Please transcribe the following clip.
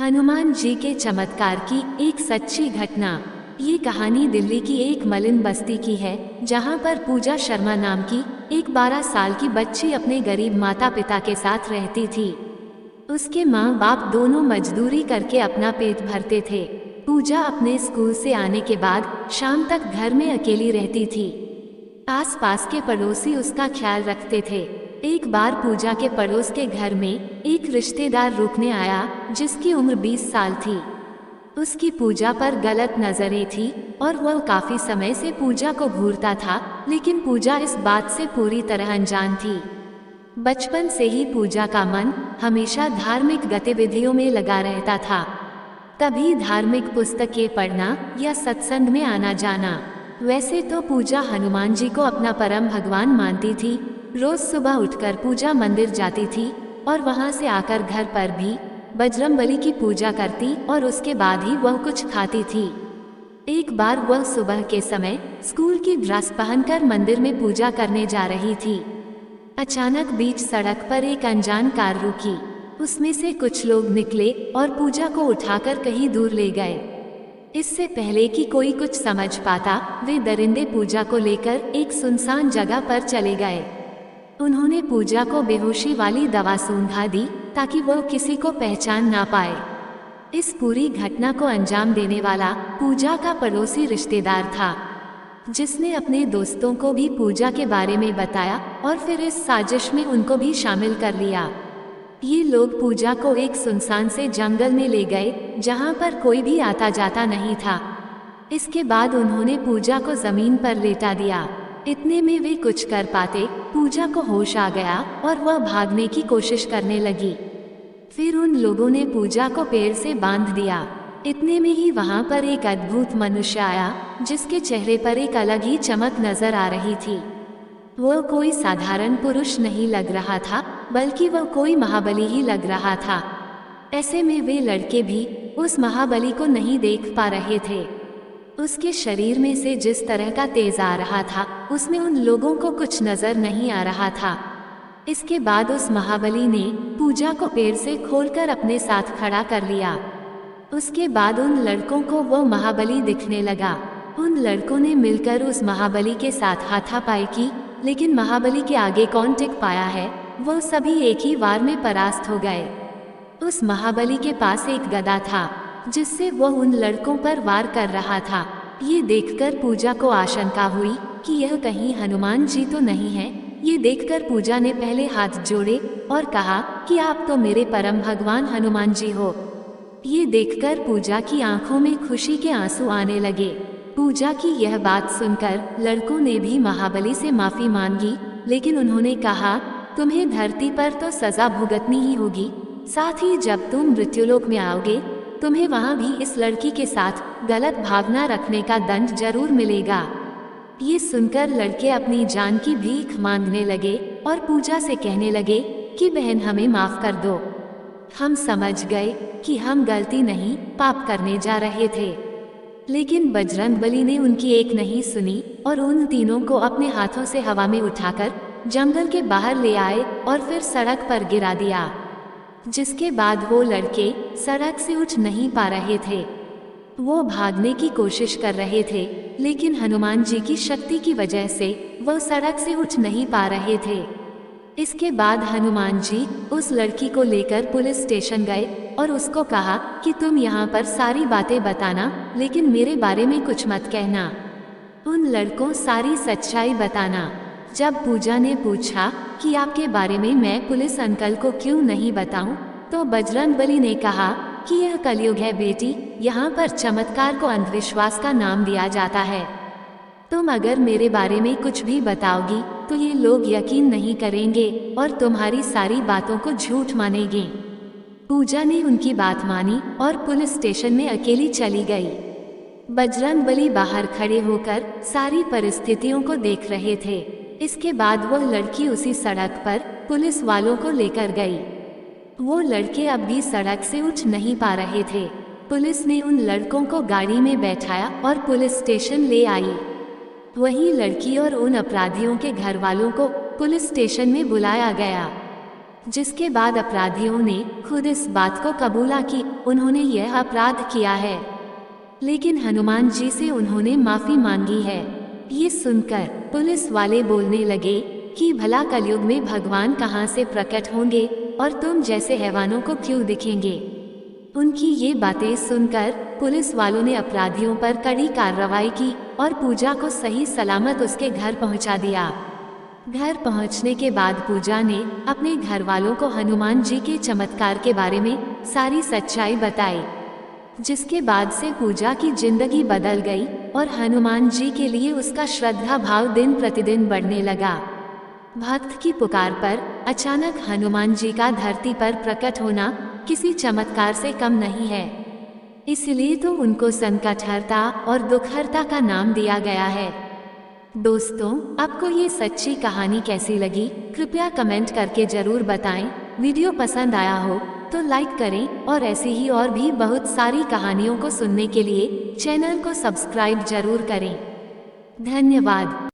हनुमान जी के चमत्कार की एक सच्ची घटना। ये कहानी दिल्ली की एक मलिन बस्ती की है, जहाँ पर पूजा शर्मा नाम की एक 12 साल की बच्ची अपने गरीब माता पिता के साथ रहती थी। उसके माँ बाप दोनों मजदूरी करके अपना पेट भरते थे। पूजा अपने स्कूल से आने के बाद शाम तक घर में अकेली रहती थी। आसपास के पड़ोसी उसका ख्याल रखते थे। एक बार पूजा के पड़ोस के घर में एक रिश्तेदार रुकने आया, जिसकी उम्र 20 साल थी। उसकी पूजा पर गलत नजरें थी और वह काफी समय से पूजा को घूरता था, लेकिन पूजा इस बात से पूरी तरह अनजान थी। बचपन से ही पूजा का मन हमेशा धार्मिक गतिविधियों में लगा रहता था। कभी धार्मिक पुस्तकें पढ़ना या सत्संग में आना जाना। वैसे तो पूजा हनुमान जी को अपना परम भगवान मानती थी। रोज सुबह उठकर पूजा मंदिर जाती थी और वहां से आकर घर पर भी बजरंगबली की पूजा करती और उसके बाद ही वह कुछ खाती थी। एक बार वह सुबह के समय स्कूल की ड्रेस पहनकर मंदिर में पूजा करने जा रही थी। अचानक बीच सड़क पर एक अनजान कार रुकी। उसमें से कुछ लोग निकले और पूजा को उठाकर कहीं दूर ले गए। इससे पहले कि कोई कुछ समझ पाता, वे दरिंदे पूजा को लेकर एक सुनसान जगह पर चले गए। उन्होंने पूजा को बेहोशी वाली दवा सूंघा दी ताकि वह किसी को पहचान ना पाए। इस पूरी घटना को अंजाम देने वाला पूजा का पड़ोसी रिश्तेदार था, जिसने अपने दोस्तों को भी पूजा के बारे में बताया और फिर इस साजिश में उनको भी शामिल कर लिया। ये लोग पूजा को एक सुनसान से जंगल में ले गए, जहाँ पर कोई भी आता जाता नहीं था। इसके बाद उन्होंने पूजा को जमीन पर लेटा दिया। इतने में वे कुछ कर पाते, पूजा को होश आ गया और वह भागने की कोशिश करने लगी। फिर उन लोगों ने पूजा को पेड़ से बांध दिया। इतने में ही वहाँ पर एक अद्भुत मनुष्य आया, जिसके चेहरे पर एक अलग ही चमक नजर आ रही थी। वह कोई साधारण पुरुष नहीं लग रहा था, बल्कि वह कोई महाबली ही लग रहा था। ऐसे में वे लड़के भी उस महाबली को नहीं देख पा रहे थे। उसके शरीर में से जिस तरह का तेज आ रहा था, उसमें उन लोगों को कुछ नजर नहीं आ रहा था। इसके बाद उस महाबली ने पूजा को पेड़ से खोलकर अपने साथ खड़ा कर लिया। उसके बाद उन लड़कों को वो महाबली दिखने लगा। उन लड़कों ने मिलकर उस महाबली के साथ हाथापाई की, लेकिन महाबली के आगे कौन टिक पाया है। वो सभी एक ही वार में परास्त हो गए। उस महाबली के पास एक गदा था, जिससे वह उन लड़कों पर वार कर रहा था। ये देखकर पूजा को आशंका हुई कि यह कहीं हनुमान जी तो नहीं है। ये देखकर पूजा ने पहले हाथ जोड़े और कहा कि आप तो मेरे परम भगवान हनुमान जी हो। ये देखकर पूजा की आंखों में खुशी के आंसू आने लगे। पूजा की यह बात सुनकर लड़कों ने भी महाबली से माफी मांगी, लेकिन उन्होंने कहा, तुम्हें धरती पर तो सजा भुगतनी ही होगी, साथ ही जब तुम मृत्युलोक में आओगे, तुम्हें वहां भी इस लड़की के साथ गलत भावना रखने का दंड जरूर मिलेगा। ये सुनकर लड़के अपनी जान की भीख मांगने लगे और पूजा से कहने लगे कि बहन हमें माफ कर दो। हम समझ गए कि हम गलती नहीं पाप करने जा रहे थे। लेकिन बजरंगबली ने उनकी एक नहीं सुनी और उन तीनों को अपने हाथों से हवा में उठाकर जंगल के बाहर ले आए और फिर सड़क पर गिरा दिया। जिसके बाद वो लड़के सड़क से उठ नहीं पा रहे थे। वो भागने की कोशिश कर रहे थे, लेकिन हनुमान जी की शक्ति की वजह से वह सड़क से उठ नहीं पा रहे थे। इसके बाद हनुमान जी उस लड़की को लेकर पुलिस स्टेशन गए और उसको कहा कि तुम यहाँ पर सारी बातें बताना, लेकिन मेरे बारे में कुछ मत कहना। उन लड़कों सारी सच्चाई बताना। जब पूजा ने पूछा कि आपके बारे में मैं पुलिस अंकल को क्यों नहीं बताऊं, तो बजरंगबली ने कहा कि यह कलयुग है बेटी, यहाँ पर चमत्कार को अंधविश्वास का नाम दिया जाता है। तुम अगर मेरे बारे में कुछ भी बताओगी तो ये लोग यकीन नहीं करेंगे और तुम्हारी सारी बातों को झूठ मानेंगे। पूजा ने उनकी बात मानी और पुलिस स्टेशन में अकेली चली गई। बजरंगबली बाहर खड़े होकर सारी परिस्थितियों को देख रहे थे। इसके बाद वह लड़की उसी सड़क पर पुलिस वालों को लेकर गई। वो लड़के अब भी सड़क से उठ नहीं पा रहे थे। पुलिस ने उन लड़कों को गाड़ी में बैठाया और पुलिस स्टेशन ले आई। वहीं लड़की और उन अपराधियों के घर वालों को पुलिस स्टेशन में बुलाया गया। जिसके बाद अपराधियों ने खुद इस बात को कबूला कि उन्होंने यह अपराध किया है, लेकिन हनुमान जी से उन्होंने माफी मांगी है। ये सुनकर पुलिस वाले बोलने लगे कि भला कलयुग में भगवान कहाँ से प्रकट होंगे और तुम जैसे हैवानों को क्यों दिखेंगे। उनकी ये बातें सुनकर पुलिस वालों ने अपराधियों पर कड़ी कार्रवाई की और पूजा को सही सलामत उसके घर पहुंचा दिया। घर पहुंचने के बाद पूजा ने अपने घर वालों को हनुमान जी के चमत्कार के बारे में सारी सच्चाई बताई, जिसके बाद से पूजा की जिंदगी बदल गई और हनुमान जी के लिए उसका श्रद्धा भाव दिन प्रतिदिन बढ़ने लगा। भक्त की पुकार पर अचानक हनुमान जी का धरती पर प्रकट होना किसी चमत्कार से कम नहीं है, इसलिए तो उनको संकटहर्ता और दुखहर्ता का नाम दिया गया है। दोस्तों, आपको ये सच्ची कहानी कैसी लगी, कृपया कमेंट करके जरूर बताएं। वीडियो पसंद आया हो तो लाइक करें और ऐसी ही और भी बहुत सारी कहानियों को सुनने के लिए चैनल को सब्सक्राइब जरूर करें। धन्यवाद।